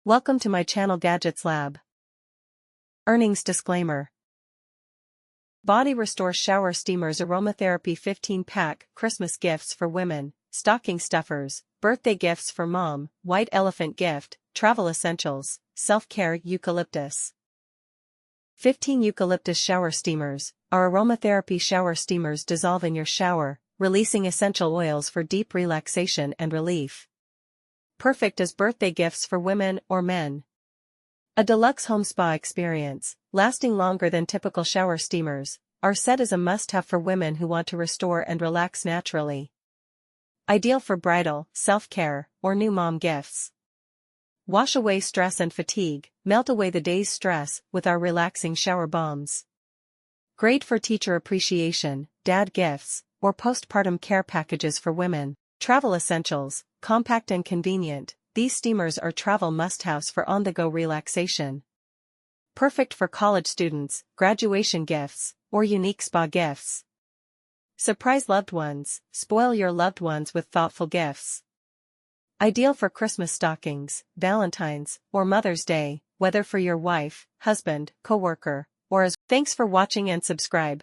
Welcome to my channel Gadgets Lab. Earnings disclaimer. Body Restore Shower Steamers Aromatherapy 15-pack, Christmas gifts for women, stocking stuffers, birthday gifts for mom, white elephant gift, travel essentials, self-care eucalyptus. 15 Eucalyptus Shower Steamers. Our aromatherapy shower steamers dissolve in your shower, releasing essential oils for deep relaxation and relief. Perfect as birthday gifts for women or men. A Deluxe Home Spa Experience, lasting longer than typical shower steamers, our set is a must-have for women who want to restore and relax naturally. Ideal for bridal, self-care, or new mom gifts. Wash away stress and fatigue, melt away the day's stress with our relaxing shower bombs. Great for teacher appreciation, dad gifts, or postpartum care packages for women. Travel essentials, compact and convenient, these steamers are travel must-haves for on-the-go relaxation. Perfect for college students, graduation gifts, or unique spa gifts. Surprise loved ones, spoil your loved ones with thoughtful gifts. Ideal for Christmas stockings, Valentine's, or Mother's Day, whether for your wife, husband, coworker, or as. Thanks for watching and subscribe.